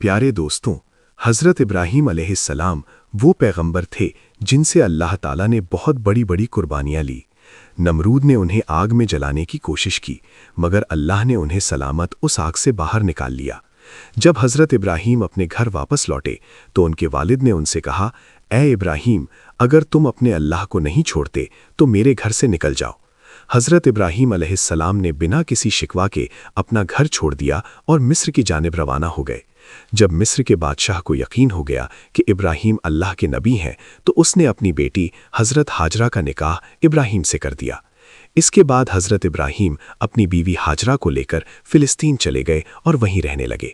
प्यारे दोस्तों, हज़रत इब्राहीम अलैहिस्सलाम वो पैगंबर थे जिनसे अल्लाह ताला ने बहुत बड़ी कुर्बानियाँ ली। नमरूद ने उन्हें आग में जलाने की कोशिश की, मगर अल्लाह ने उन्हें सलामत उस आग से बाहर निकाल लिया। जब हज़रत इब्राहीम अपने घर वापस लौटे तो उनके वालिद ने उनसे कहा, ए इब्राहीम, अगर तुम अपने अल्लाह को नहीं छोड़ते तो मेरे घर से निकल जाओ। हज़रत इब्राहीम अलैहिस्सलाम ने बिना किसी शिकवा के अपना घर छोड़ दिया और मिस्र की जानिब रवाना हो गए। जब मिस्र के बादशाह को यकीन हो गया कि इब्राहीम अल्लाह के नबी हैं, तो उसने अपनी बेटी हज़रत हाजरा का निकाह इब्राहीम से कर दिया। इसके बाद हज़रत इब्राहीम अपनी बीवी हाजरा को लेकर फ़िलिस्तीन चले गए और वहीं रहने लगे।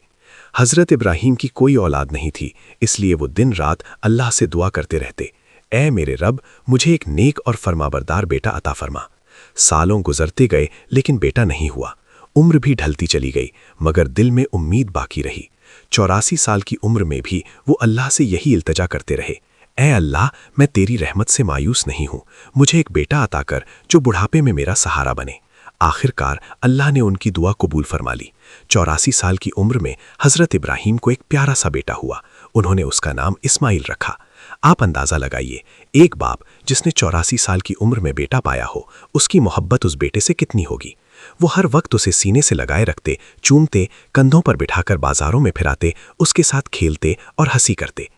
हज़रत इब्राहीम की कोई औलाद नहीं थी, इसलिए वो दिन रात अल्लाह से दुआ करते रहते, ऐ मेरे रब, मुझे एक नेक और फरमाबरदार बेटा अता फरमा। सालों गुजरते गए लेकिन बेटा नहीं हुआ। उम्र भी ढलती चली गई, मगर दिल में उम्मीद बाकी रही। 84 साल की उम्र में भी वो अल्लाह से यही इल्तजा करते रहे, ऐ अल्लाह, मैं तेरी रहमत से मायूस नहीं हूँ, मुझे एक बेटा अता कर जो बुढ़ापे में मेरा सहारा बने। आखिरकार अल्लाह ने उनकी दुआ कबूल फरमा ली। 84 साल की उम्र में हज़रत इब्राहीम को एक प्यारा सा बेटा हुआ। उन्होंने उसका नाम इस्माइल रखा। आप अंदाज़ा लगाइए, एक बाप जिसने 84 साल की उम्र में बेटा पाया हो, उसकी मोहब्बत उस बेटे से कितनी होगी। वो हर वक्त उसे सीने से लगाए रखते, चूमते, कंधों पर बिठाकर बाजारों में फिराते, उसके साथ खेलते और हंसी करते।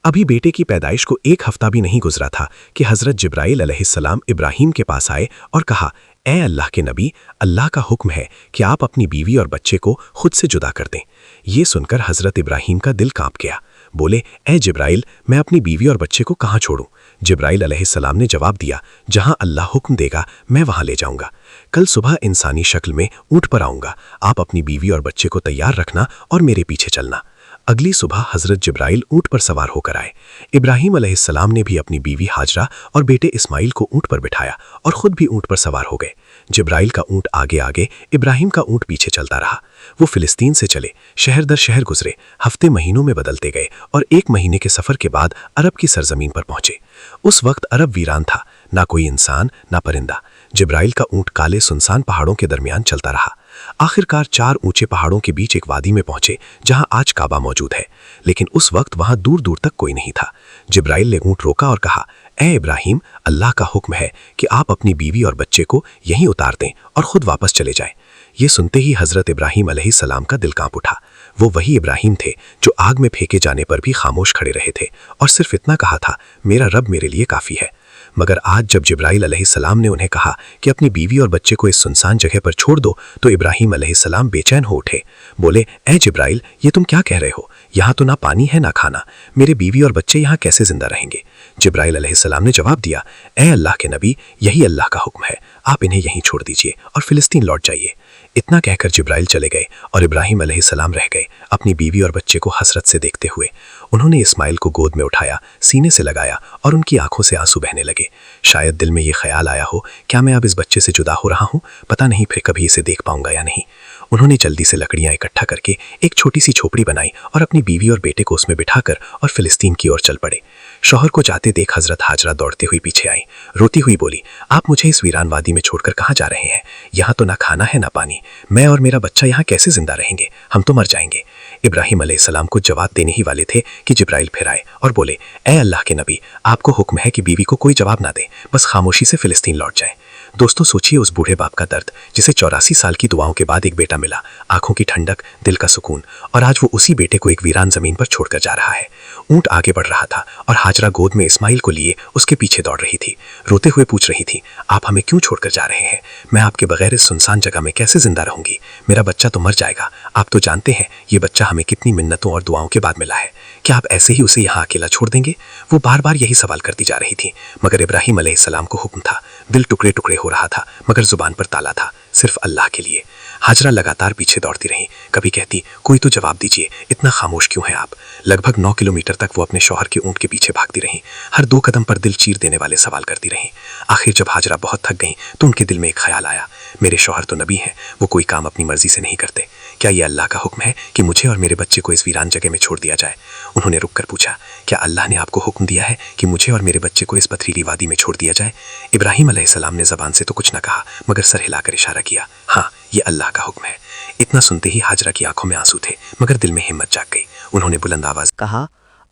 अभी बेटे की पैदाइश को एक हफ्ता भी नहीं गुजरा था कि हज़रत जिब्राइल अलैहिस्सलाम इब्राहीम के पास आए और कहा, ऐ अल्लाह के नबी, अल्लाह का हुक्म है कि आप अपनी बीवी और बच्चे को खुद से जुदा कर दें। ये सुनकर हज़रत इब्राहीम का दिल कांप गया। बोले, ऐ जिब्राइल, मैं अपनी बीवी और बच्चे को कहाँ छोड़ूं? जिब्राइल अलैहिस्सलाम ने जवाब दिया, जहाँ अल्लाह हुक्म देगा मैं वहाँ ले जाऊँगा। कल सुबह इंसानी शक्ल में ऊँट पर आऊँगा। आप अपनी बीवी और बच्चे को तैयार रखना और मेरे पीछे चलना। अगली सुबह हज़रत जिब्राइल ऊँट पर सवार होकर आए। इब्राहीम अलैहिस्सलाम ने भी अपनी बीवी हाजरा और बेटे इस्माइल को ऊँट पर बिठाया और ख़ुद भी ऊँट पर सवार हो गए। जिब्राइल का ऊँट आगे आगे, इब्राहीम का ऊँट पीछे चलता रहा। वो फ़िलिस्तीन से चले, शहर दर शहर गुजरे, हफ्ते महीनों में बदलते गए और 1 महीने के सफ़र के बाद अरब की सरजमीन पर पहुँचे। उस वक्त अरब वीरान था, ना कोई इंसान ना परिंदा। जिब्राइल का ऊँट काले सुनसान पहाड़ों के दरमियान चलता रहा। आखिरकार 4 ऊंचे पहाड़ों के बीच एक वादी में पहुंचे जहां आज काबा मौजूद है, लेकिन उस वक्त वहां दूर दूर तक कोई नहीं था। जिब्राइल ने ऊंट रोका और कहा, ऐ इब्राहीम, अल्लाह का हुक्म है कि आप अपनी बीवी और बच्चे को यहीं उतार दें और खुद वापस चले जाएं। ये सुनते ही हज़रत इब्राहीम अलैहिस्सलाम का दिल कांप उठा। वो वही इब्राहीम थे जो आग में फेंके जाने पर भी खामोश खड़े रहे थे और सिर्फ इतना कहा था, मेरा रब मेरे लिए काफ़ी है। मगर आज जब जिब्राइल अलैहिस्सलाम ने उन्हें कहा कि अपनी बीवी और बच्चे को इस सुनसान जगह पर छोड़ दो, तो इब्राहीम अलैहिस्सलाम बेचैन हो उठे। बोले, ऐ जिब्राइल, ये तुम क्या कह रहे हो? यहाँ तो ना पानी है ना खाना, मेरे बीवी और बच्चे यहाँ कैसे जिंदा रहेंगे? जिब्राइल अलैहिस्सलाम ने जवाब दिया, ऐ अल्लाह के नबी, यही अल्लाह का हुक्म है, आप इन्हें यहीं छोड़ दीजिए और फ़िलिस्तीन लौट जाइए। इतना कहकर जिब्राइल चले गए और इब्राहीम अलैहिस्सलाम रह गए, अपनी बीवी और बच्चे को हसरत से देखते हुए। उन्होंने इस्माइल को गोद में उठाया, सीने से लगाया और उनकी आंखों से आंसू बहने लगे। शायद दिल में ये ख्याल आया हो, क्या मैं अब इस बच्चे से जुदा हो रहा हूँ? पता नहीं फिर कभी इसे देख पाऊंगा या नहीं। उन्होंने जल्दी से लकड़ियाँ इकट्ठा करके एक छोटी सी झोपड़ी बनाई और अपनी बीवी और बेटे को उसमें बिठाकर और फ़िलिस्तीन की ओर चल पड़े। शौहर को जाते देख हज़रत हाजरा दौड़ते हुई पीछे आई। रोती हुई बोली, आप मुझे इस वीरान वादी में छोड़कर कहाँ जा रहे हैं? यहाँ तो ना खाना है ना पानी, मैं और मेरा बच्चा यहाँ कैसे जिंदा रहेंगे? हम तो मर जाएंगे। इब्राहीम अलैहिस्सलाम को जवाब देने ही वाले थे कि जिब्राइल फिर आए और बोले, ऐ अल्लाह के नबी, आपको हुक्म है कि बीवी को कोई जवाब ना दे, बस खामोशी से फ़िलिस्तीन लौट जाए। दोस्तों, सोचिए उस बूढ़े बाप का दर्द जिसे 84 साल की दुआओं के बाद एक बेटा मिला, आंखों की ठंडक, दिल का सुकून, और आज वो उसी बेटे को एक वीरान ज़मीन पर छोड़कर जा रहा है। ऊँट आगे बढ़ रहा था और हाजरा गोद में इस्माइल को लिए उसके पीछे दौड़ रही थी। रोते हुए पूछ रही थी, आप हमें क्यों छोड़कर जा रहे हैं? मैं आपके बगैर इस सुनसान जगह में कैसे जिंदा रहूंगी? मेरा बच्चा तो मर जाएगा। आप तो जानते हैं ये बच्चा हमें कितनी मिन्नतों और दुआओं के बाद मिला है। क्या आप ऐसे ही उसे यहाँ अकेला छोड़ देंगे? वो बार बार यही सवाल करती जा रही थी, मगर इब्राहीम अलैहिस्सलाम को हुक्म था। दिल टुकड़े टुकड़े हो रहा था, मगर जुबान पर ताला था, सिर्फ अल्लाह के लिए। हाजरा लगातार पीछे दौड़ती रही। कभी कहती, कोई तो जवाब दीजिए, इतना खामोश क्यों है आप? लगभग 9 किलोमीटर तक वो अपने शौहर के ऊँट के पीछे भागती रही। हर 2 कदम पर दिल चीर देने वाले सवाल करती रही। आखिर जब हाजरा बहुत थक गई तो उनके दिल में एक ख्याल आया, मेरे शौहर तो नबी हैं, वो कोई काम अपनी मर्जी से नहीं करते। क्या ये अल्लाह का हुक्म है कि मुझे और मेरे बच्चे को इस वीरान जगह में छोड़ दिया जाए? उन्होंने रुककर पूछा, क्या अल्लाह ने आपको हुक्म दिया है कि मुझे और मेरे बच्चे को इस पथरीली वादी में छोड़ दिया जाए? इब्राहीम अलैहिस्सलाम ने ज़बान से तो कुछ न कहा, मगर सर हिलाकर इशारा किया, हाँ, ये अल्लाह का हुक्म है। इतना सुनते ही हाजरा की आंखों में आंसू थे, मगर दिल में हिम्मत जाग गई। उन्होंने बुलंद आवाज कहा,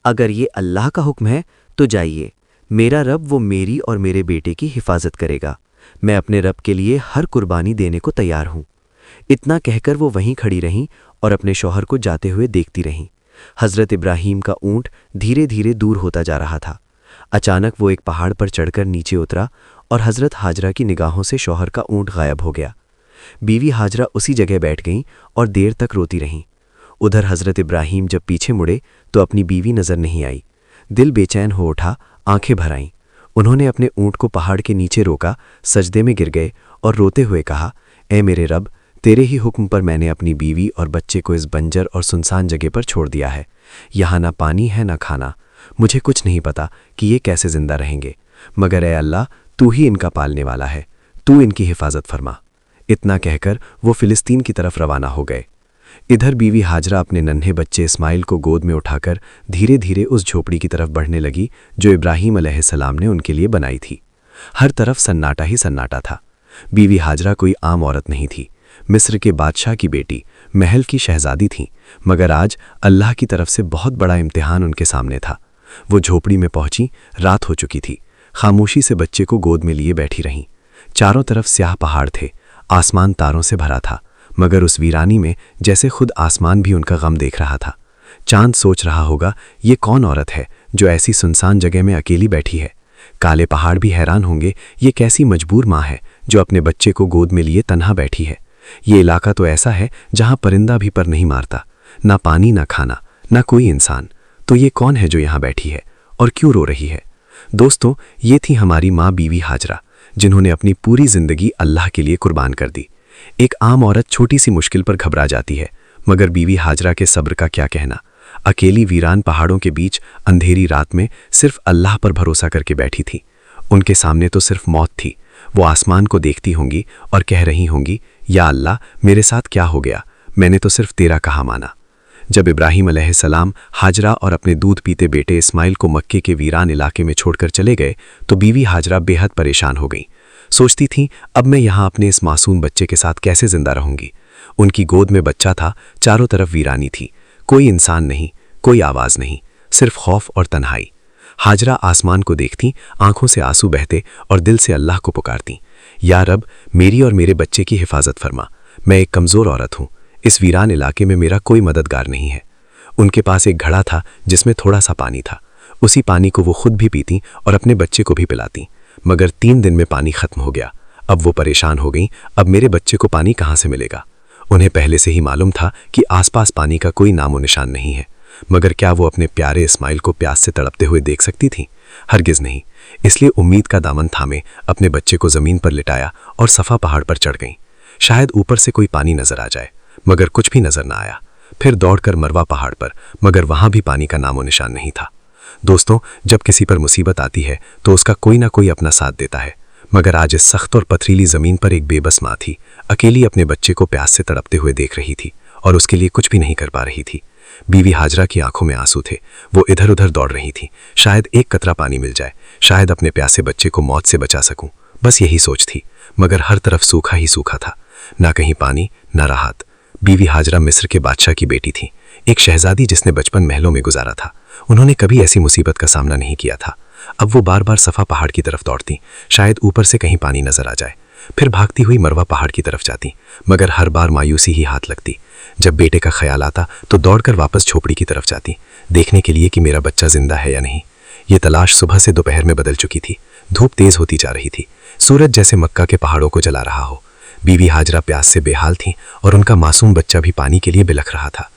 अगर ये अल्लाह का हुक्म है तो जाइए, मेरा रब वो मेरी और मेरे बेटे की हिफाजत करेगा। मैं अपने रब के लिए हर कुर्बानी देने को तैयार हूँ। इतना कहकर वो वहीं खड़ी रहीं और अपने शौहर को जाते हुए देखती रहीं। हज़रत इब्राहीम का ऊँट धीरे धीरे दूर होता जा रहा था। अचानक वो एक पहाड़ पर चढ़कर नीचे उतरा और हज़रत हाजरा की निगाहों से शौहर का ऊँट गायब हो गया। बीवी हाजरा उसी जगह बैठ गईं और देर तक रोती रहीं। उधर हज़रत इब्राहीम जब पीछे मुड़े तो अपनी बीवी नज़र नहीं आई। दिल बेचैन हो उठा, आंखें भर आईं। उन्होंने अपने ऊँट को पहाड़ के नीचे रोका, सजदे में गिर गए और रोते हुए कहा, ए मेरे रब, तेरे ही हुक्म पर मैंने अपनी बीवी और बच्चे को इस बंजर और सुनसान जगह पर छोड़ दिया है। यहाँ ना पानी है ना खाना। मुझे कुछ नहीं पता कि ये कैसे जिंदा रहेंगे, मगर ए अल्लाह, तू ही इनका पालने वाला है, तू इनकी हिफाजत फरमा। इतना कहकर वो फिलिस्तीन की तरफ रवाना हो गए। इधर बीवी हाजरा अपने नन्हे बच्चे इस्माइल को गोद में उठाकर धीरे धीरे उस झोपड़ी की तरफ बढ़ने लगी जो इब्राहीम अलैहिस्सलाम ने उनके लिए बनाई थी। हर तरफ सन्नाटा ही सन्नाटा था। बीवी हाजरा कोई आम औरत नहीं थी, मिस्र के बादशाह की बेटी, महल की शहजादी थी, मगर आज अल्लाह की तरफ से बहुत बड़ा इम्तिहान उनके सामने था। वो झोपड़ी में पहुंची, रात हो चुकी थी। खामोशी से बच्चे को गोद में लिए बैठी रहीं। चारों तरफ स्याह पहाड़ थे, आसमान तारों से भरा था, मगर उस वीरानी में जैसे खुद आसमान भी उनका गम देख रहा था। चांद सोच रहा होगा, ये कौन औरत है जो ऐसी सुनसान जगह में अकेली बैठी है। काले पहाड़ भी हैरान होंगे, ये कैसी मजबूर माँ है जो अपने बच्चे को गोद में लिए तन्हा बैठी है। ये इलाका तो ऐसा है जहाँ परिंदा भी पर नहीं मारता, ना पानी ना खाना ना कोई इंसान। तो ये कौन है जो यहाँ बैठी है और क्यों रो रही है? दोस्तों, ये थी हमारी माँ बीवी हाजरा, जिन्होंने अपनी पूरी जिंदगी अल्लाह के लिए कुर्बान कर दी। एक आम औरत छोटी सी मुश्किल पर घबरा जाती है, मगर बीवी हाजरा के सब्र का क्या कहना। अकेली वीरान पहाड़ों के बीच अंधेरी रात में सिर्फ अल्लाह पर भरोसा करके बैठी थी। उनके सामने तो सिर्फ मौत थी। वो आसमान को देखती होंगी और कह रही होंगी, या अल्लाह, मेरे साथ क्या हो गया? मैंने तो सिर्फ तेरा कहा माना। जब इब्राहीम अलैहिस्सलाम हाजरा और अपने दूध पीते बेटे इस्माइल को मक्के के वीरान इलाके में छोड़कर चले गए तो बीवी हाजरा बेहद परेशान हो गई। सोचती थी, अब मैं यहाँ अपने इस मासूम बच्चे के साथ कैसे जिंदा रहूंगी। उनकी गोद में बच्चा था, चारों तरफ वीरानी थी, कोई इंसान नहीं, कोई आवाज़ नहीं, सिर्फ खौफ और तन्हाई। हाजरा आसमान को देखती, आंखों से आंसू बहते और दिल से अल्लाह को पुकारती, या रब, मेरी और मेरे बच्चे की हिफाजत फरमा। मैं एक कमज़ोर औरत हूँ, इस वीरान इलाके में मेरा कोई मददगार नहीं है। उनके पास एक घड़ा था जिसमें थोड़ा सा पानी था। उसी पानी को वो खुद भी पीती और अपने बच्चे को भी पिलाती, मगर 3 दिन में पानी खत्म हो गया। अब वो परेशान हो गई, अब मेरे बच्चे को पानी कहाँ से मिलेगा? उन्हें पहले से ही मालूम था कि आसपास पानी का कोई नामो निशान नहीं है, मगर क्या वो अपने प्यारे इस्माइल को प्यास से तड़पते हुए देख सकती थी? हरगिज़ नहीं। इसलिए उम्मीद का दामन थामे अपने बच्चे को ज़मीन पर लिटाया और सफ़ा पहाड़ पर चढ़ गईं। शायद ऊपर से कोई पानी नजर आ जाए, मगर कुछ भी नजर ना आया। फिर दौड़कर मरवा पहाड़ पर, मगर वहां भी पानी का नामो निशान नहीं था। दोस्तों, जब किसी पर मुसीबत आती है तो उसका कोई ना कोई अपना साथ देता है, मगर आज इस सख्त और पथरीली जमीन पर एक बेबस माँ थी, अकेली अपने बच्चे को प्यास से तड़पते हुए देख रही थी और उसके लिए कुछ भी नहीं कर पा रही थी। बीवी हाजरा की आंखों में आंसू थे। वो इधर उधर दौड़ रही थी, शायद एक कतरा पानी मिल जाए, शायद अपने प्यासे बच्चे को मौत से बचा सकूं। बस यही सोच थी, मगर हर तरफ सूखा ही सूखा था, ना कहीं पानी ना राहत। बीवी हाजरा मिस्र के बादशाह की बेटी थी, एक शहजादी जिसने बचपन महलों में गुजारा था। उन्होंने कभी ऐसी मुसीबत का सामना नहीं किया था। अब वो बार बार सफ़ा पहाड़ की तरफ दौड़ती, शायद ऊपर से कहीं पानी नजर आ जाए। फिर भागती हुई मरवा पहाड़ की तरफ जाती, मगर हर बार मायूसी ही हाथ लगती। जब बेटे का ख्याल आता तो दौड़कर वापस झोपड़ी की तरफ जाती, देखने के लिए कि मेरा बच्चा जिंदा है या नहीं। ये तलाश सुबह से दोपहर में बदल चुकी थी। धूप तेज होती जा रही थी, सूरज जैसे मक्का के पहाड़ों को जला रहा हो। बीवी हाजरा प्यास से बेहाल थी और उनका मासूम बच्चा भी पानी के लिए बिलख रहा था।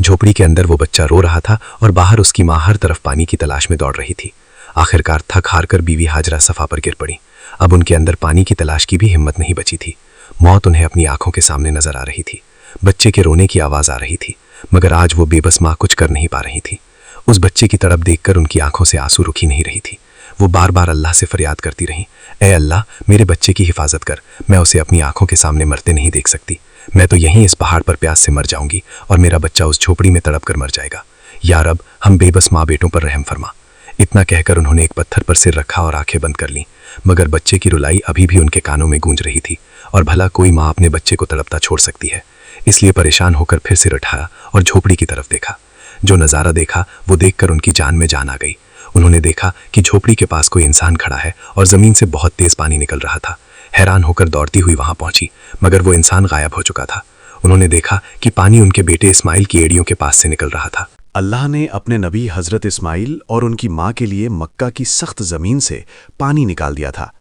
झोपड़ी के अंदर वो बच्चा रो रहा था और बाहर उसकी माँ हर तरफ पानी की तलाश में दौड़ रही थी। आखिरकार थक हार कर बीवी हाजरा सफ़ा पर गिर पड़ी। अब उनके अंदर पानी की तलाश की भी हिम्मत नहीं बची थी। मौत उन्हें अपनी आंखों के सामने नजर आ रही थी। बच्चे के रोने की आवाज़ आ रही थी, मगर आज वो बेबस माँ कुछ कर नहीं पा रही थी। उस बच्चे की तड़प देखकर उनकी आंखों से आंसू रुकी नहीं रही थी। वो बार बार अल्लाह से फरियाद करती रही, ए अल्लाह, मेरे बच्चे की हिफाजत कर। मैं उसे अपनी आंखों के सामने मरते नहीं देख सकती। मैं तो यहीं इस पहाड़ पर प्यास से मर जाऊंगी और मेरा बच्चा उस झोपड़ी में तड़प कर मर जाएगा। या रब, हम बेबस माँ बेटों पर रहम फरमा। इतना कहकर उन्होंने एक पत्थर पर सिर रखा और आंखें बंद कर लीं, मगर बच्चे की रुलाई अभी भी उनके कानों में गूंज रही थी। और भला कोई माँ अपने बच्चे को तड़पता छोड़ सकती है? इसलिए परेशान होकर फिर सिर उठाया और झोपड़ी की तरफ देखा। जो नज़ारा देखा वो देखकर उनकी जान में जान आ गई। उन्होंने देखा कि झोपड़ी के पास कोई इंसान खड़ा है और ज़मीन से बहुत तेज़ पानी निकल रहा था। हैरान होकर दौड़ती हुई वहां पहुंची, मगर वो इंसान गायब हो चुका था। उन्होंने देखा कि पानी उनके बेटे इस्माइल की एड़ियों के पास से निकल रहा था। अल्लाह ने अपने नबी हज़रत इस्माइल और उनकी माँ के लिए मक्का की सख्त ज़मीन से पानी निकाल दिया था।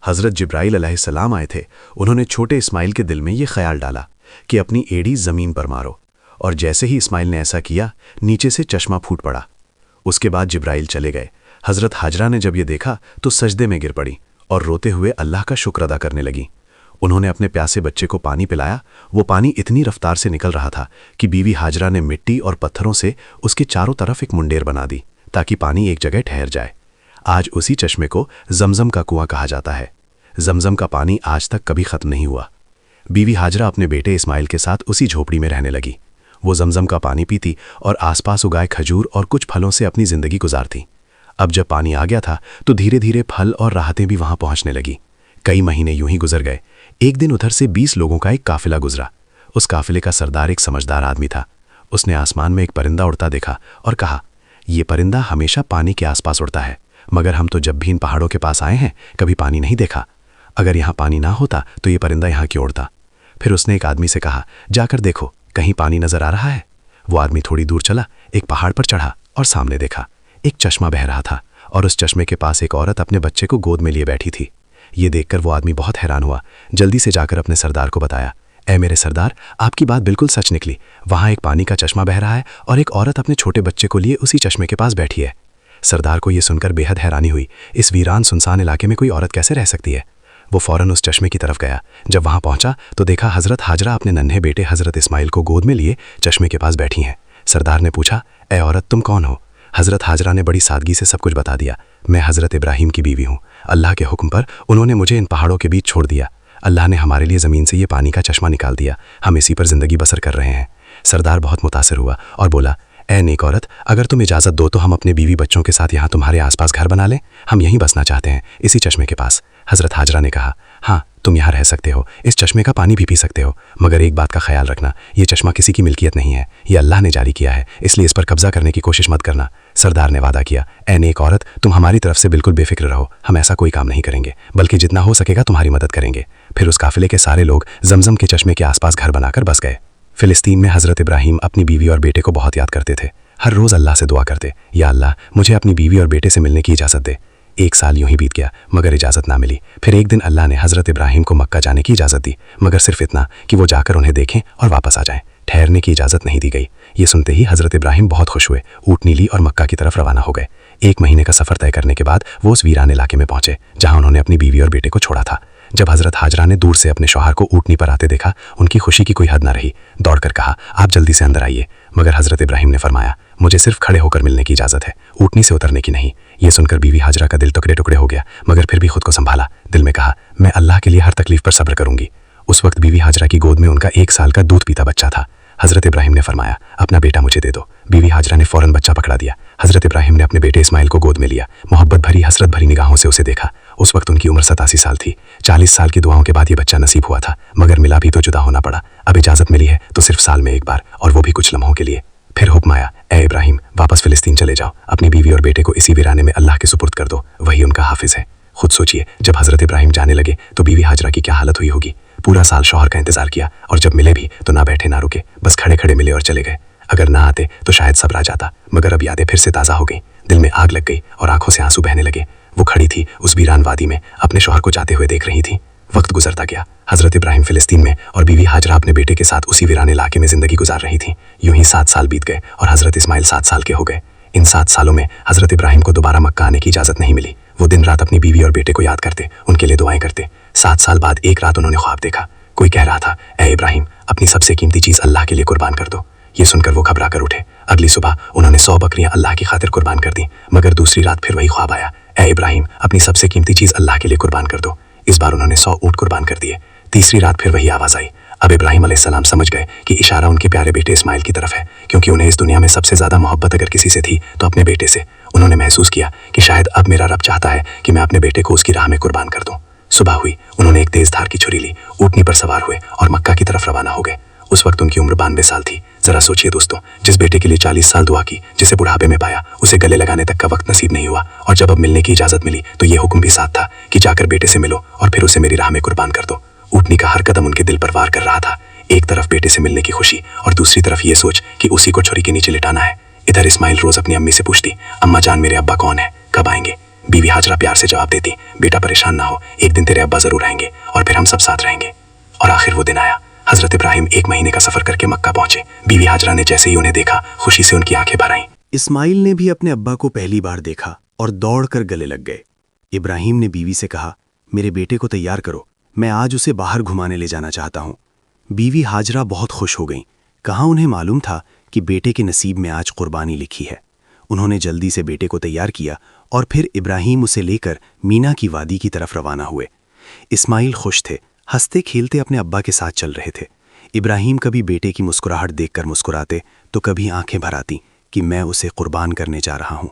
हज़रत जिब्राइल अलैहिस्सलाम आए थे। उन्होंने छोटे इस्माइल के दिल में ये ख्याल डाला कि अपनी एड़ी ज़मीन पर मारो, और जैसे ही इस्माइल ने ऐसा किया, नीचे से चश्मा फूट पड़ा। उसके बाद जिब्राइल चले गए। हज़रत हाजरा ने जब ये देखा तो सजदे में गिर पड़ी और रोते हुए अल्लाह का शुक्र अदा करने लगी। उन्होंने अपने प्यासे बच्चे को पानी पिलाया। वो पानी इतनी रफ्तार से निकल रहा था कि बीवी हाजरा ने मिट्टी और पत्थरों से उसके चारों तरफ एक मुंडेर बना दी ताकि पानी एक जगह ठहर जाए। आज उसी चश्मे को जमजम का कुआं कहा जाता है। जमजम का पानी आज तक कभी खत्म नहीं हुआ। बीवी हाजरा अपने बेटे इस्माइल के साथ उसी झोपड़ी में रहने लगी। वो जमजम का पानी पीती और आसपास उगाए खजूर और कुछ फलों से अपनी जिंदगी गुजारती। अब जब पानी आ गया था तो धीरे धीरे फल और राहतें भी वहां पहुंचने लगी। कई महीने यूं ही गुजर गए। एक दिन उधर से 20 लोगों का एक काफिला गुजरा। उस काफिले का सरदार एक समझदार आदमी था। उसने आसमान में एक परिंदा उड़ता देखा और कहा, यह परिंदा हमेशा पानी के आसपास उड़ता है, मगर हम तो जब भी इन पहाड़ों के पास आए हैं कभी पानी नहीं देखा। अगर यहाँ पानी ना होता तो ये परिंदा यहाँ क्यों उड़ता? फिर उसने एक आदमी से कहा, जाकर देखो कहीं पानी नजर आ रहा है। वो आदमी थोड़ी दूर चला, एक पहाड़ पर चढ़ा और सामने देखा एक चश्मा बह रहा था और उस चश्मे के पास एक औरत अपने बच्चे को गोद में लिए बैठी थी। ये देखकर वो आदमी बहुत हैरान हुआ। जल्दी से जाकर अपने सरदार को बताया, ऐ मेरे सरदार, आपकी बात बिल्कुल सच निकली। वहाँ एक पानी का चश्मा बह रहा है और एक औरत अपने छोटे बच्चे को लिए उसी चश्मे के पास बैठी है। सरदार को यह सुनकर बेहद हैरानी हुई। इस वीरान सुनसान इलाके में कोई औरत कैसे रह सकती है? वो फौरन उस चश्मे की तरफ गया। जब वहां पहुंचा तो देखा हज़रत हाजरा अपने नन्हे बेटे हज़रत इस्माइल को गोद में लिए चश्मे के पास बैठी हैं। सरदार ने पूछा, ऐ औरत, तुम कौन हो? हज़रत हाजरा ने बड़ी सादगी से सब कुछ बता दिया। मैं हज़रत इब्राहीम की बीवी हूँ। अल्लाह के हुक्म पर उन्होंने मुझे इन पहाड़ों के बीच छोड़ दिया। अल्लाह ने हमारे लिए ज़मीन से ये पानी का चश्मा निकाल दिया। हम इसी पर ज़िंदगी बसर कर रहे हैं। सरदार बहुत मुतासिर हुआ और बोला, ऐ नेक औरत, अगर तुम इजाज़त दो तो हम अपने बीवी बच्चों के साथ यहाँ तुम्हारे आसपास घर बना लें। हम यहीं बसना चाहते हैं, इसी चश्मे के पास। हज़रत हाजरा ने कहा, हाँ, तुम यहाँ रह सकते हो, इस चश्मे का पानी भी पी सकते हो, मगर एक बात का ख्याल रखना, ये चश्मा किसी की मिल्कियत नहीं है, ये अल्लाह ने जारी किया है, इसलिए इस पर कब्जा करने की कोशिश मत करना। सरदार ने वादा किया, ऐ नेक औरत, तुम हमारी तरफ से बिल्कुल बेफिक्र रहो, हम ऐसा कोई काम नहीं करेंगे, बल्कि जितना हो सकेगा तुम्हारी मदद करेंगे। फिर उस काफिले के सारे लोग जमजम के चश्मे के आसपास घर बनाकर बस गए। फिलिस्तीन में हज़रत इब्राहीम अपनी बीवी और बेटे को बहुत याद करते थे। हर रोज़ अल्लाह से दुआ करते, या अल्लाह, मुझे अपनी बीवी और बेटे से मिलने की इजाज़त दे। 1 साल यूं ही बीत गया, मगर इजाज़त ना मिली। फिर एक दिन अल्लाह ने हज़रत इब्राहीम को मक्का जाने की इजाज़त दी, मगर सिर्फ इतना कि वो जाकर उन्हें देखें और वापस आ जाएं। ठहरने की इजाज़त नहीं दी गई। ये सुनते ही हज़रत इब्राहीम बहुत खुश हुए, ऊँटनी ली और मक्का की तरफ रवाना हो गए। 1 महीने का सफ़र तय करने के बाद वो उस वीरान इलाके में पहुंचे जहाँ उन्होंने अपनी बीवी और बेटे को छोड़ा था। जब हज़रत हाजरा ने दूर से अपने शौहर को ऊँटनी पर आते देखा, उनकी खुशी की कोई हद न रही। दौड़कर कहा, आप जल्दी से अंदर आइए। मगर हज़रत इब्राहीम ने फरमाया, मुझे सिर्फ खड़े होकर मिलने की इजाज़त है, ऊँटनी से उतरने की नहीं। ये सुनकर बीवी हाजरा का दिल टुकड़े टुकड़े हो गया, मगर फिर भी खुद को संभाला। दिल में कहा, मैं अल्लाह के लिए हर तकलीफ पर सब्र करूंगी। उस वक्त बीवी हाजरा की गोद में उनका 1 साल का दूध पीता बच्चा था। हज़रत इब्राहीम ने फरमाया, अपना बेटा मुझे दे दो। बीवी हाजरा ने फौरन बच्चा पकड़ा दिया। हज़रत इब्राहीम ने अपने बेटे इस्माइल को गोद में लिया, मोहब्बत भरी हसरत भरी निगाहों से उसे देखा। उस वक्त उनकी उम्र 87 साल थी। 40 साल की दुआओं के बाद ये बच्चा नसीब हुआ था, मगर मिला भी तो जुदा होना पड़ा। अब इजाज़त मिली है तो सिर्फ साल में 1 बार, और वो भी कुछ लम्हों के लिए। फिर हुक्म आया, ए इब्राहीम, वापस फिलिस्तीन चले जाओ, अपनी बीवी और बेटे को इसी वीराने में अल्लाह के सुपुर्द कर दो, वही उनका हाफिज है। खुद सोचिए, जब हज़रत इब्राहीम जाने लगे तो बीवी हाजरा की क्या हालत हुई होगी। पूरा साल शौहर का इंतजार किया, और जब मिले भी तो ना बैठे ना रुके, बस खड़े खड़े मिले और चले गए। अगर ना आते तो शायद सब्र आ जाता, मगर अब यादें फिर से ताज़ा हो गई। दिल में आग लग गई और आंखों से आंसू बहने लगे। वो खड़ी थी उस वीरान वादी में, अपने शौहर को जाते हुए देख रही थी। वक्त गुजरता गया। हज़रत इब्राहीम फिलिस्तीन में और बीवी हाजरा अपने बेटे के साथ उसी वीरान इलाके में ज़िंदगी गुजार रही थी। यूं ही 7 साल बीत गए और हज़रत इस्माइल 7 साल के हो गए। इन 7 सालों में हज़रत इब्राहीम को दोबारा मक्का आने की इजाज़त नहीं मिली। वो दिन रात अपनी बीवी और बेटे को याद करते, उनके लिए दुआएं करते। 7 साल बाद एक रात उन्होंने ख्वाब देखा। कोई कह रहा था, ए इब्राहीम, अपनी सबसे कीमती चीज़ अल्लाह के लिए कुर्बान कर दो। ये सुनकर वो घबरा कर उठे। अगली सुबह उन्होंने 100 बकरियां अल्लाह की खातिर कुर्बान कर दी। मगर दूसरी रात फिर वही ख्वाब आया, ए इब्राहीम, अपनी सबसे कीमती चीज़ अल्लाह के लिए कुर्बान कर दो। इस बार उन्होंने 100 ऊँट कुर्बान कर दिए। तीसरी रात फिर वही आवाज़ आई। अब इब्राहीम अलैहिस्सलाम समझ गए कि इशारा उनके प्यारे बेटे इस्माइल की तरफ है, क्योंकि उन्हें इस दुनिया में सबसे ज़्यादा मोहब्बत अगर किसी से थी तो अपने बेटे से। उन्होंने महसूस किया कि शायद अब मेरा रब चाहता है कि मैं अपने बेटे को उसकी राह में कुर्बान कर दूं। सुबह हुई, उन्होंने एक तेज धार की छुरी ली, ऊँटनी पर सवार हुए और मक्का की तरफ रवाना हो गए। उस वक्त उनकी उम्र 92 साल थी। जरा सोचिए दोस्तों, जिस बेटे के लिए 40 साल दुआ की, जिसे बुढ़ापे में पाया, उसे गले लगाने तक का वक्त नसीब नहीं हुआ, और जब अब मिलने की इजाजत मिली तो ये हुक्म भी साथ था कि जाकर बेटे से मिलो और फिर उसे मेरी राह में कुर्बान कर दो। ऊँटनी का हर कदम उनके दिल पर वार कर रहा था। एक तरफ बेटे से मिलने की खुशी और दूसरी तरफ ये सोच कि उसी को छुरी के नीचे लिटाना है। इधर इस्माइल रोज अपनी अम्मी से पूछती, अम्मा जान मेरे अब्बा कौन है, कब आएंगे। बीवी हाजरा प्यार से जवाब देती, बेटा परेशान ना हो, एक दिन तेरे अब्बा जरूर आएंगे और फिर हम सब साथ रहेंगे। और आखिर वो दिन आया। हजरत इब्राहिम 1 महीने का सफर करके मक्का पहुंचे। बीवी हाजरा ने जैसे ही उन्हें देखा, खुशी से उनकी आंखें भर आईं। इस्माइल ने भी अपने अब्बा को पहली बार देखा और दौड़कर गले लग गए। इब्राहिम ने बीवी से कहा, मेरे बेटे को तैयार करो, मैं आज उसे बाहर घुमाने ले जाना चाहता हूँ। बीवी हाजरा बहुत खुश हो गईं। कहाँ उन्हें मालूम था कि बेटे के नसीब में आज कुर्बानी लिखी है। उन्होंने जल्दी से बेटे को तैयार किया और फिर इब्राहिम उसे लेकर मीना की वादी की तरफ रवाना हुए। इस्माइल खुश थे, हंसते खेलते अपने अब्बा के साथ चल रहे थे। इब्राहिम कभी बेटे की मुस्कुराहट देखकर मुस्कुराते तो कभी आंखें भर आती कि मैं उसे कुर्बान करने जा रहा हूँ।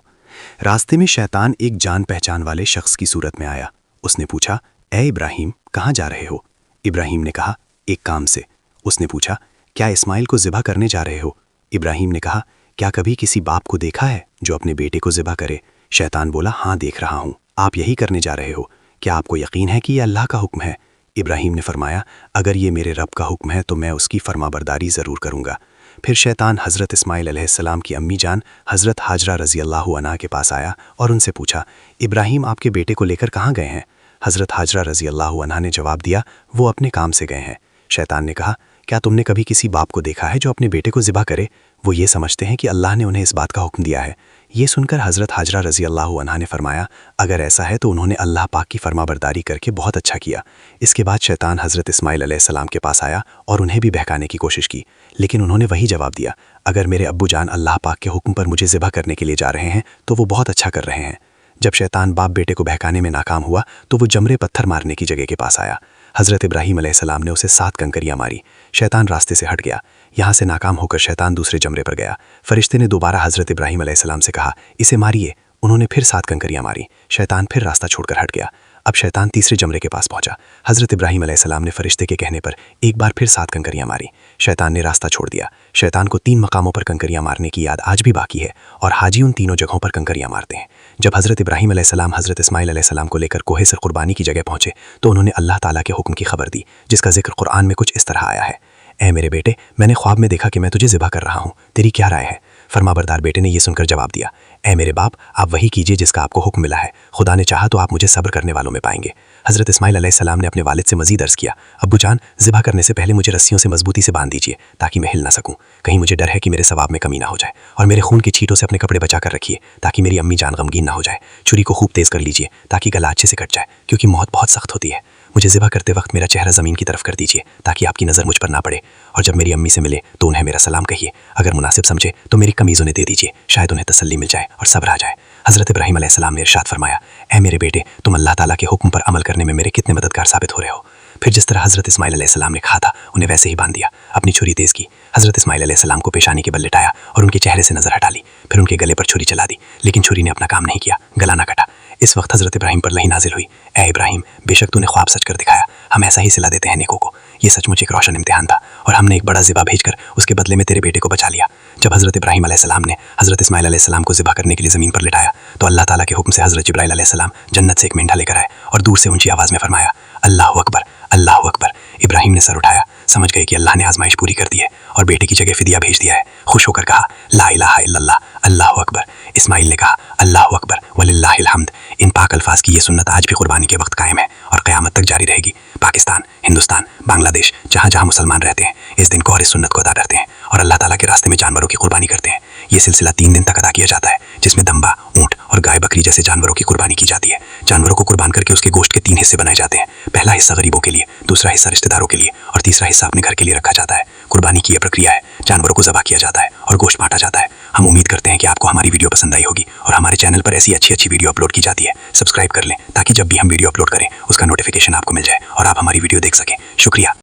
रास्ते में शैतान एक जान पहचान वाले शख्स की सूरत में आया। उसने पूछा, ए इब्राहिम, कहाँ जा रहे हो? इब्राहिम ने कहा, एक काम से। उसने पूछा, क्या इस्माइल को ज़िबा करने जा रहे हो? इब्राहिम ने कहा, क्या कभी किसी बाप को देखा है जो अपने बेटे को ज़िबा करे? शैतान बोला, हाँ देख रहा हूँ, आप यही करने जा रहे हो। क्या आपको यकीन है कि यह अल्लाह का हुक्म है? इब्राहिम ने फरमाया, अगर ये मेरे रब का हुक्म है तो मैं उसकी फरमाबरदारी ज़रूर करूँगा। फिर शैतान हज़रत इस्माइल अलैहिस्सलाम की अम्मी जान हज़रत हाजरा रज़ी अल्लाहु अन्हा के पास आया और उनसे पूछा, इब्राहिम आपके बेटे को लेकर कहाँ गए हैं? हज़रत हाजरा रज़ी अल्लाहु अन्हा ने जवाब दिया, वो अपने काम से गए हैं। शैतान ने कहा, क्या तुमने कभी किसी बाप को देखा है जो अपने बेटे को ज़िबा करे? वो ये समझते हैं कि अल्लाह ने उन्हें इस बात का हुक्म दिया है। ये सुनकर हज़रत हाजरा रज़ी अल्लाहु अन्हा ने फरमाया, अगर ऐसा है तो उन्होंने अल्लाह पाक की फरमाबरदारी करके बहुत अच्छा किया। इसके बाद शैतान हज़रत इस्माइल अलैहिस्सलाम के पास आया और उन्हें भी बहकाने की कोशिश की, लेकिन उन्होंने वही जवाब दिया, अगर मेरे अब्बू जान अल्लाह पाक के हुक्म पर मुझे ज़िबा करने के लिए जा रहे हैं तो वो बहुत अच्छा कर रहे हैं। जब शैतान बाप बेटे को बहकाने में नाकाम हुआ तो वो जमरे पत्थर मारने की जगह के पास आया। हज़रत इब्राहिम अलैहिस्सलाम ने उसे 7 कंकरियाँ मारी। शैतान रास्ते से हट गया। यहाँ से नाकाम होकर शैतान दूसरे जमरे पर गया। फरिश्ते ने दोबारा हज़रत इब्राहिम अलैहिस्सलाम से कहा, इसे मारिए। उन्होंने फिर 7 कंकरियाँ मारी। शैतान फिर रास्ता छोड़कर हट गया। अब शैतान तीसरे जमरे के पास पहुंचा। हज़रत इब्राहिम अलैहिस्सलाम ने फरिश्ते के कहने पर एक बार फिर 7 कंकरियाँ मारी। शैतान ने रास्ता छोड़ दिया। शैतान को 3 मकामों पर कंकरियाँ मारने की याद आज भी बाकी है और हाजी उन तीनों जगहों पर कंकरियाँ मारते हैं। जब हज़रत इब्राहिम अलैहिस्सलाम हज़रत इस्माइल अलैहिस्सलाम को लेकर कोहे से कुर्बानी की जगह पहुंचे तो उन्होंने अल्लाह ताला के हुक्म की खबर दी, जिसका जिक्र कुरान में कुछ इस तरह आया है, ए मेरे बेटे, मैंने ख्वाब में देखा कि मैं तुझे ज़िबा कर रहा हूँ, तेरी क्या राय है? फरमाबरदार बेटे ने यह सुनकर जवाब दिया, ए मेरे बाप, आप वही कीजिए जिसका आपको हुक्म मिला है। खुदा ने चाहा तो आप मुझे सब्र करने वालों में पाएंगे। हज़रत इस्माइल अलैहिस्सलाम ने अपने वालिद से मज़ीद अर्ज़ किया, अब्बू जान, ज़िबा करने से पहले मुझे रस्सियों से मजबूती से बांध दीजिए ताकि मैं हिल ना सकूं। कहीं मुझे डर है कि मेरे सवाब में कमी ना हो जाए। और मेरे खून की छींटों से अपने कपड़े बचा कर रखिए ताकि मेरी अम्मी जान गमगीन ना हो जाए। छुरी को खूब तेज़ कर लीजिए ताकि गला अच्छे से कट जाए, क्योंकि मौत बहुत सख्त होती है। मुझे ज़िबा करते वक्त मेरा चेहरा ज़मीन की तरफ कर दीजिए ताकि आपकी नज़र मुझ पर ना पड़े। और जब मेरी अम्मी से मिले तो उन्हें मेरा सलाम कहिए। अगर मुनासिब समझे तो मेरी कमीज़ उन्हें दे दीजिए, शायद उन्हें तसल्ली मिल जाए और सब्र आ जाए। हज़रत इब्राहिम अलैहिस्सलाम ने इरशाद फरमाया, ए मेरे बेटे, तुम अल्लाह ताला के हुक्म पर अमल करने में मेरे कितने मददगार साबित हो रहे हो। फिर जिस तरह हज़रत इस्माइल अलैहिस्सलाम ने कहा था उन्हें वैसे ही बांध दिया। अपनी छुरी तेज़ की। हज़रत इस्माइल अलैहिस्सलाम को पेशानी के बल लिटाया और उनके चेहरे से नज़र हटा ली। फिर उनके गले पर छुरी चला दी, लेकिन छुरी ने अपना काम नहीं किया, गला ना कटा। इस वक्त हज़रत इब्राहिम पर वही नाजिल हुई, ए इब्राहिम, बेशक तूने ख्वाब सच कर दिखाया। हम ऐसा ही सिला देते हैं नेकों को। ये सचमुच एक रोशन इम्तिहान था और हमने एक बड़ा ज़िबा भेजकर उसके बदले में तेरे बेटे को बचा लिया। जब हज़रत इब्राहिम अलैहिस्सलाम ने हज़रत इस्माइल अलैहिस्सलाम को ज़िबा करने के लिए ज़मीन पर लिटाया तो अल्लाह ताला के हुक्म से हज़रत जिब्राइल अलैहिस्सलाम जन्नत से एक मेंढा लेकर आए और दूर से ऊंची आवाज़ में फरमाया, अल्लाहु अकबर, अल्लाहु अकबर। इब्राहिम ने सर उठाया, समझ गए कि अल्लाह ने आजमाइश पूरी कर दी है और बेटे की जगह फिदिया भेज दिया है। खुश होकर कहा, ला इलाहा इल्लल्लाह, अल्लाहु अकबर। इस्माइल ने कहा, अल्लाहु अकबर वलिल्लाहिल हम्द। इन पाक अल्फाज की ये सुन्नत आज भी कुर्बानी के वक्त कायम है और क़यामत तक जारी रहेगी। पाकिस्तान, हिंदुस्तान, बांग्लादेश, जहाँ जहाँ मुसलमान रहते हैं इस दिन को और इस सुन्नत को अदा करते हैं और अल्लाह ताला के रास्ते में जानवरों की कुर्बानी करते हैं। ये सिलसिला 3 दिन तक अदा किया जाता है, जिसमें दम्बा, ऊँट और गाय बकरी जैसे जानवरों की कुर्बानी की जाती है। जानवरों को कुर्बान करके उसके गोश्त के 3 हिस्से बनाए जाते हैं। पहला हिस्सा गरीबों के लिए, दूसरा हिस्सा रिश्तेदारों के लिए और तीसरा हिस्सा अपने घर के लिए रखा जाता है। कुर्बानी की यह प्रक्रिया है, जानवरों को ज़बह किया जाता है और गोश्त बांटा जाता है। हम उम्मीद करते हैं कि आपको हमारी वीडियो पसंद आई होगी और हमारे चैनल पर ऐसी अच्छी वीडियो अपलोड की जाती है। सब्सक्राइब कर लें ताकि जब भी हम वीडियो अपलोड करें उसका नोटिफिकेशन आपको मिल जाए और आप हमारी वीडियो देख सकें। शुक्रिया।